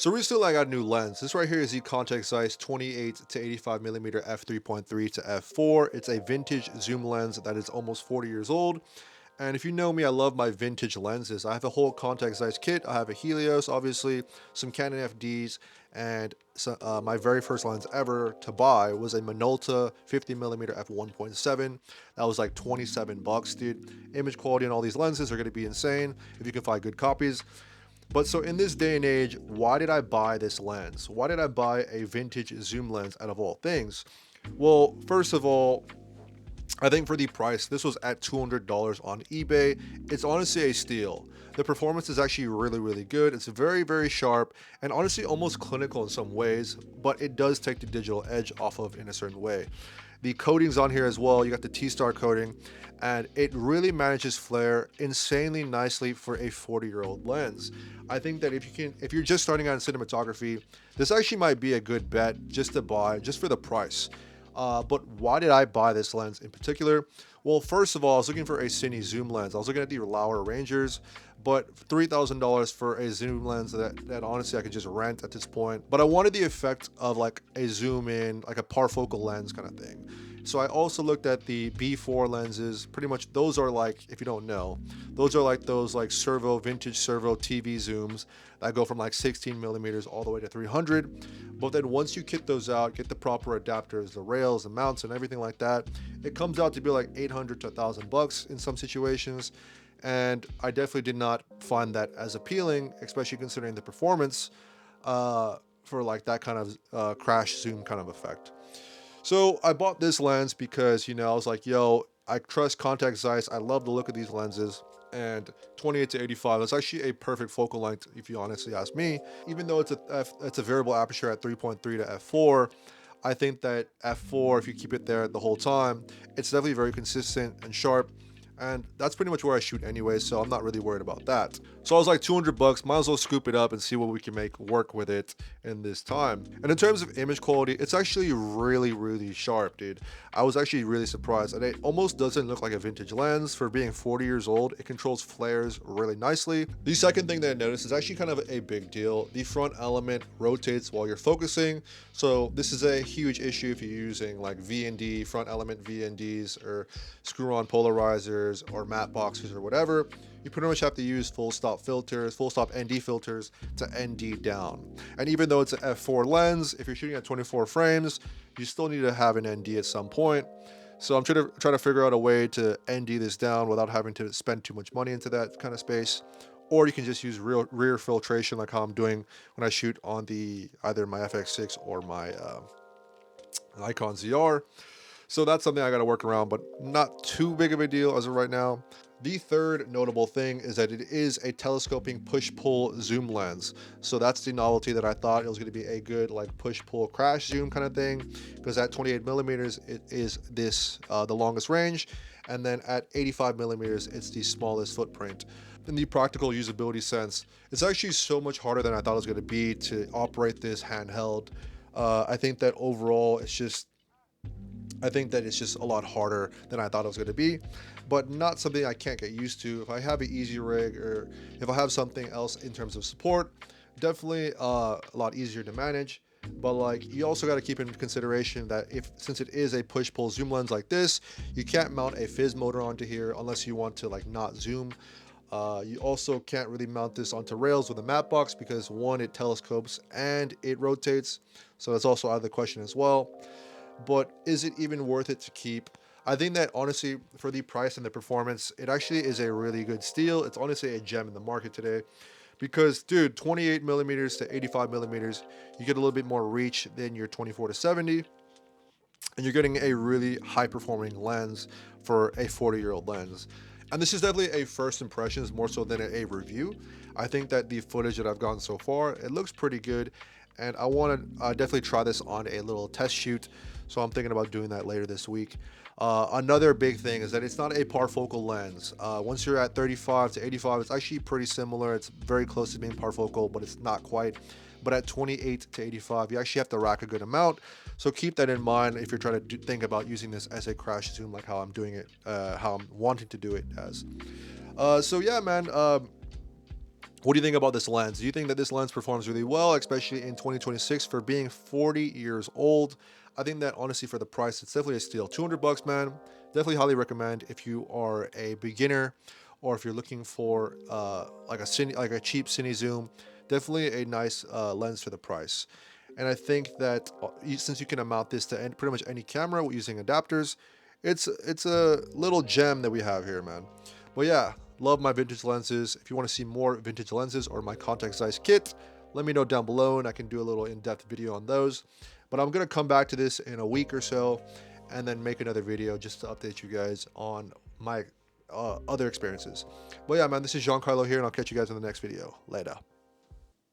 So recently I got a new lens. This right here is the Contax Zeiss 28 to 85 millimeter f3.3 to f4. It's a vintage zoom lens that is almost 40 years old. And if you know me, I love my vintage lenses. I have a whole Contax Zeiss kit. I have a Helios, obviously, some Canon FDs, and my very first lens ever to buy was a Minolta 50 millimeter f1.7. That was like 27 bucks, dude. Image quality on all these lenses are going to be insane if you can find good copies. But so in this day and age, why did I buy this lens? Why did I buy a vintage zoom lens out of all things? Well, first of all, I think for the price, this was at $200 on eBay. It's honestly a steal. The performance is actually really, really good. It's very, very sharp and honestly almost clinical in some ways, but it does take the digital edge off of in a certain way. The coatings on here as well, you got the T-Star coating, and it really manages flare insanely nicely for a 40-year-old lens. I think that if you're just starting out in cinematography, this actually might be a good bet just to buy, just for the price. But why did I buy this lens in particular? Well, first of all, I was looking for a cine zoom lens. I was looking at the Lauer Rangers, but $3,000 for a zoom lens that honestly I could just rent at this point. But I wanted the effect of like a zoom in, like a parfocal lens kind of thing. So I also looked at the B4 lenses. Pretty much those are like, if you don't know, those are like those like vintage servo TV zooms that go from like 16 millimeters all the way to 300. But then once you kit those out, get the proper adapters, the rails, the mounts, and everything like that, it comes out to be like 800 to 1,000 bucks in some situations. And I definitely did not find that as appealing, especially considering the performance for like that kind of crash zoom kind of effect. So I bought this lens because, I was like, yo, I trust Contax Zeiss. I love the look of these lenses. And 28 to 85 is actually a perfect focal length, if you honestly ask me. Even though it's a variable aperture at 3.3 to f4, I think that f4, if you keep it there the whole time, it's definitely very consistent and sharp. And that's pretty much where I shoot anyway, so I'm not really worried about that. So I was like, 200 bucks, might as well scoop it up and see what we can make work with it in this time. And in terms of image quality, it's actually really, really sharp, dude. I was actually really surprised, and it almost doesn't look like a vintage lens. For being 40 years old, it controls flares really nicely. The second thing that I noticed is actually kind of a big deal. The front element rotates while you're focusing, so this is a huge issue if you're using like V&D, front element V&Ds, or screw-on polarizers, or matte boxes or whatever. You pretty much have to use full stop filters, full stop ND filters to ND down. And even though it's an f4 lens, if you're shooting at 24 frames, you still need to have an ND at some point. So I'm trying to figure out a way to ND this down without having to spend too much money into that kind of space. Or you can just use rear filtration like how I'm doing when I shoot on either my FX6 or my Nikon ZR. So that's something I got to work around, but not too big of a deal as of right now. The third notable thing is that it is a telescoping push-pull zoom lens. So that's the novelty that I thought it was going to be a good like push-pull crash zoom kind of thing, because at 28 millimeters, it is the longest range. And then at 85 millimeters, it's the smallest footprint. In the practical usability sense, it's actually so much harder than I thought it was going to be to operate this handheld. I think that overall, it's just a lot harder than I thought it was going to be, but not something I can't get used to. If I have an easy rig, or if I have something else in terms of support, definitely a lot easier to manage. But like, you also got to keep in consideration that since it is a push-pull zoom lens like this, you can't mount a fizz motor onto here unless you want to like not zoom. You also can't really mount this onto rails with a matte box because one, it telescopes and it rotates, so that's also out of the question as well. But is it even worth it to keep? I think that honestly, for the price and the performance, it actually is a really good steal. It's honestly a gem in the market today, because dude, 28 millimeters to 85 millimeters, you get a little bit more reach than your 24 to 70, and you're getting a really high performing lens for a 40-year-old lens. And this is definitely a first impressions more so than a review. I think that the footage that I've gotten so far, it looks pretty good, and I want to definitely try this on a little test shoot. So I'm thinking about doing that later this week. Another big thing is that it's not a parfocal lens. Once you're at 35 to 85, it's actually pretty similar. It's very close to being parfocal, but it's not quite. But at 28 to 85, you actually have to rack a good amount. So keep that in mind if you're trying to think about using this as a crash zoom, like how I'm doing it, how I'm wanting to do it as. So yeah, man. What do you think about this lens? Do you think that this lens performs really well, especially in 2026 for being 40 years old? I think that honestly for the price, it's definitely a steal. 200 bucks, man. Definitely highly recommend if you are a beginner or if you're looking for like a cheap cine zoom. Definitely a nice lens for the price. And I think that since you can mount this to pretty much any camera using adapters, it's a little gem that we have here, man. But yeah, love my vintage lenses. If you want to see more vintage lenses or my Contax Zeiss kit, let me know down below and I can do a little in-depth video on those. But I'm going to come back to this in a week or so and then make another video just to update you guys on my other experiences. But yeah, man, this is Giancarlo here and I'll catch you guys in the next video. Later.